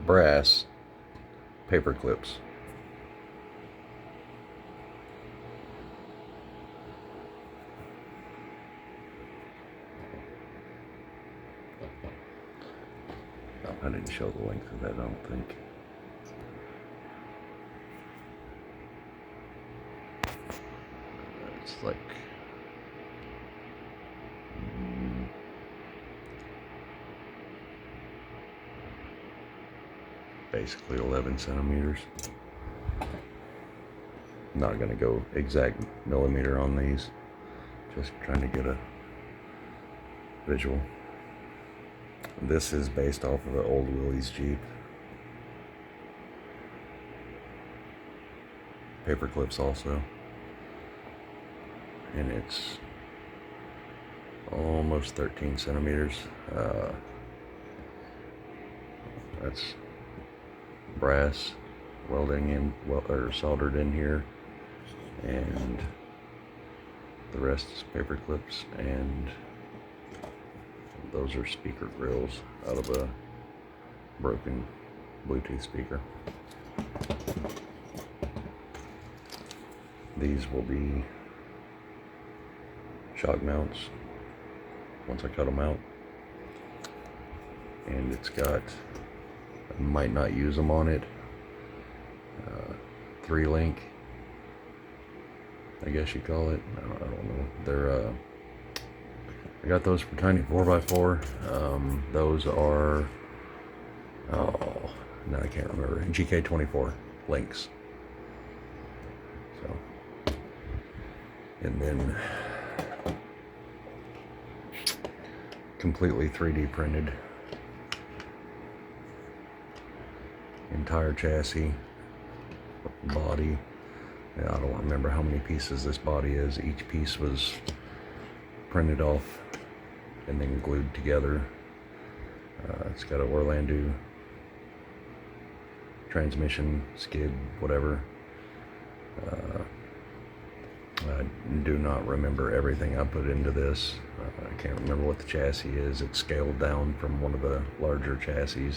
brass paper clips. I didn't show the length of that, I don't think. It's like basically 11 centimeters. I'm not going to go exact millimeter on these, just trying to get a visual. This is based off of an old Willys Jeep. Paper clips also. And it's almost 13 centimeters. That's brass welding in, or soldered in here, and the rest is paper clips, and those are speaker grills out of a broken Bluetooth speaker. These will be shock mounts once I cut them out, and it's got, I might not use them on it, 3-link, I guess you call it. I don't know. They're I got those for tiny 4x4. Those are, oh, no, I can't remember. GK24 links. So, and then completely 3D printed entire chassis, body. Yeah, I don't remember how many pieces this body is. Each piece was printed off and then glued together. It's got an Orlandoo transmission, skid, whatever. I do not remember everything I put into this. I can't remember what the chassis is. It's scaled down from one of the larger chassis.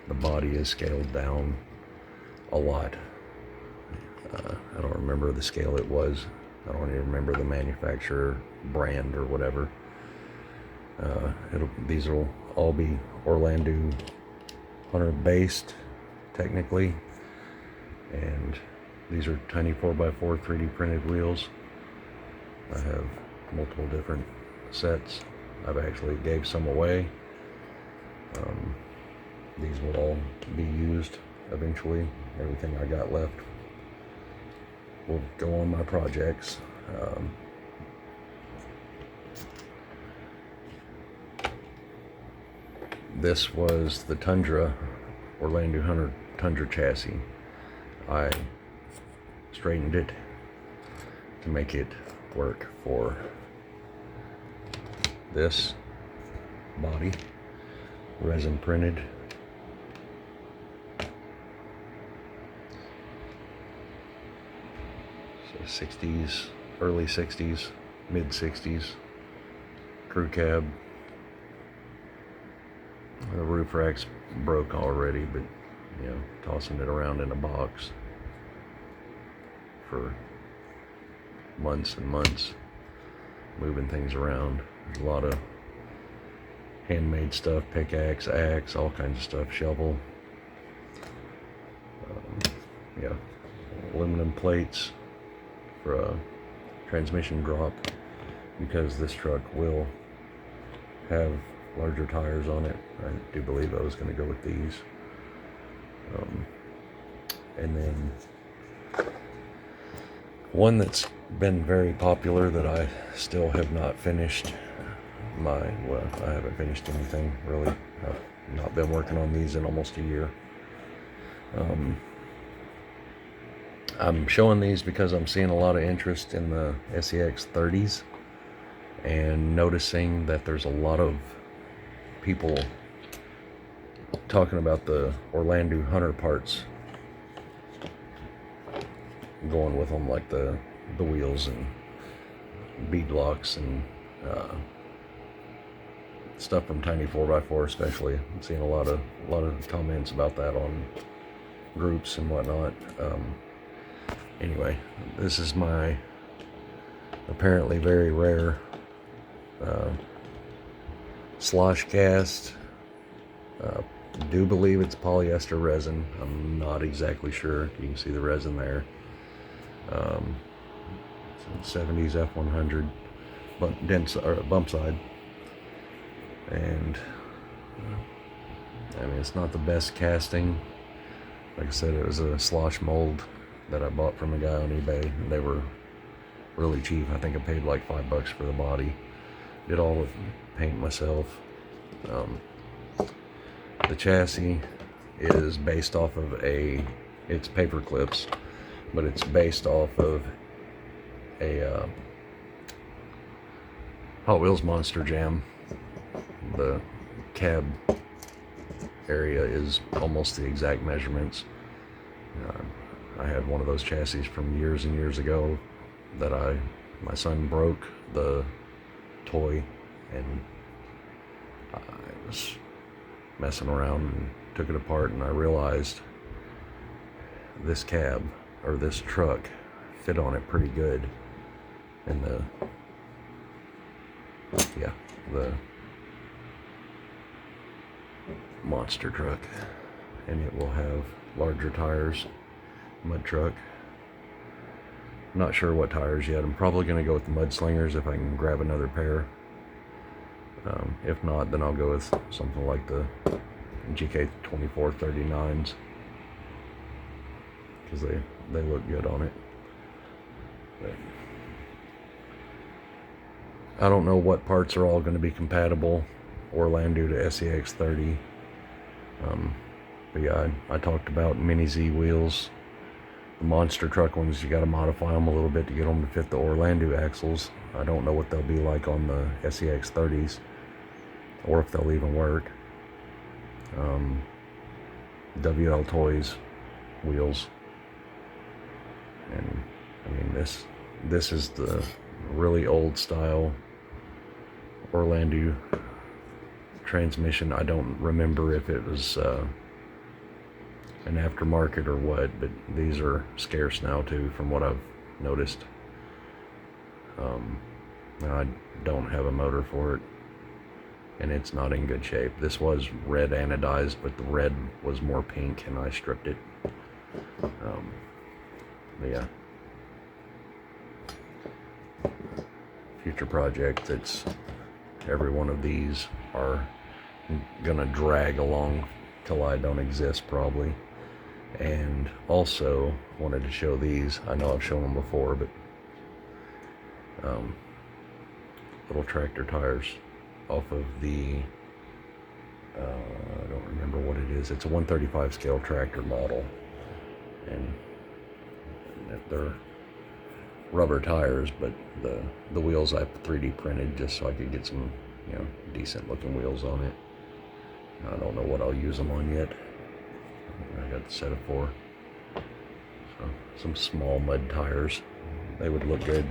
The body is scaled down a lot. I don't remember the scale it was. I don't even remember the manufacturer, brand, or whatever. These will all be Orlandoo Hunter based, technically. And these are tiny 4x4 3D printed wheels. I have multiple different sets. I've actually gave some away. These will all be used eventually. Everything I got left will go on my projects. This was the Tundra, Orlandoo Hunter Tundra chassis. I straightened it to make it work for this body, resin printed. So 60s, early 60s, mid 60s, crew cab. The roof rack's broke already, but you know, tossing it around in a box for months and months, moving things around. There's a lot of handmade stuff, pickaxe, axe, all kinds of stuff, shovel. Yeah, aluminum plates for a transmission drop, because this truck will have larger tires on it. I do believe I was going to go with these. And then one that's been very popular that I still have not finished. I haven't finished anything really. I've not been working on these in almost a year. I'm showing these because I'm seeing a lot of interest in the SEX 30s and noticing that there's a lot of people talking about the Orlandoo Hunter parts going with them, like the wheels and bead locks and stuff from Tiny 4x4 especially. I'm seeing a lot of comments about that on groups and whatnot. Anyway, this is my apparently very rare slosh cast. Do believe it's polyester resin. I'm not exactly sure. You can see the resin there. 70s F100 bump side, and I mean, it's not the best casting. Like I said, it was a slosh mold that I bought from a guy on eBay, and they were really cheap. I think I paid like $5 for the body. Did all the paint myself. The chassis is based off of it's paper clips, but it's based off of a Hot Wheels Monster Jam. The cab area is almost the exact measurements. I had one of those chassis from years and years ago that my son broke the toy, and I was messing around and took it apart, and I realized this cab, or this truck, fit on it pretty good. And the monster truck, and it will have larger tires. Mud truck. Not sure what tires yet. I'm probably going to go with the Mudslingers if I can grab another pair. If not, then I'll go with something like the GK2439s, because they look good on it. But I don't know what parts are all going to be compatible Orlandoo to SEX30. But yeah, I talked about Mini Z wheels. The monster truck ones, you got to modify them a little bit to get them to fit the Orlandoo axles. I don't know what they'll be like on the SEX30s, or if they'll even work. WL Toys wheels, and I mean, this is the really old style Orlandoo transmission. I don't remember if it was an aftermarket or what, but these are scarce now too, from what I've noticed. I don't have a motor for it, and it's not in good shape. This was red anodized, but the red was more pink, and I stripped it. But yeah, future project. It's every one of these are gonna drag along till I don't exist probably. And also wanted to show these. I know I've shown them before, but little tractor tires off of the I don't remember what it is. It's a 135 scale tractor model, and they're rubber tires, but the wheels I 3D printed just so I could get some, decent looking wheels on it. I don't know what I'll use them on yet. I got the set of 4. So some small mud tires. They would look good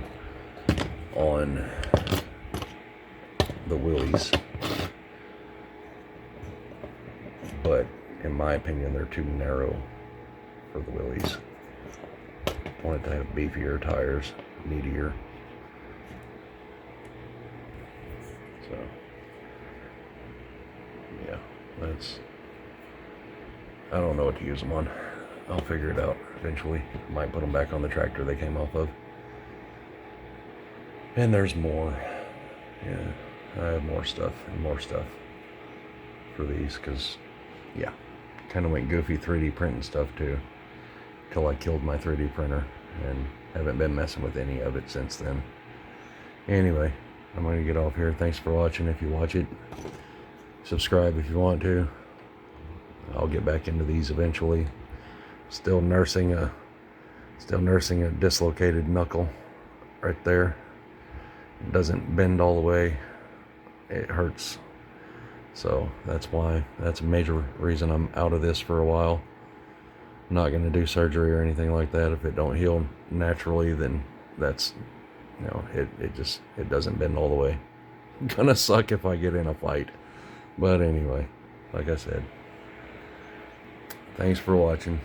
on the Willies, but in my opinion they're too narrow for the Willies. I wanted to have beefier tires, meatier. So yeah, I don't know what to use them on. I'll figure it out eventually. Might put them back on the tractor they came off of. And there's more. Yeah, I have more stuff for these, because yeah, kind of went goofy 3D printing stuff too, till I killed my 3D printer, and haven't been messing with any of it since then. Anyway, I'm going to get off here. Thanks for watching. If you watch it, subscribe if you want to. I'll get back into these eventually. Still nursing a dislocated knuckle right there. It doesn't bend all the way. It hurts. So that's a major reason I'm out of this for a while. I'm not going to do surgery or anything like that. If it don't heal naturally, then that's, it doesn't bend all the way. gonna suck if I get in a fight. But anyway, like I said, thanks for watching.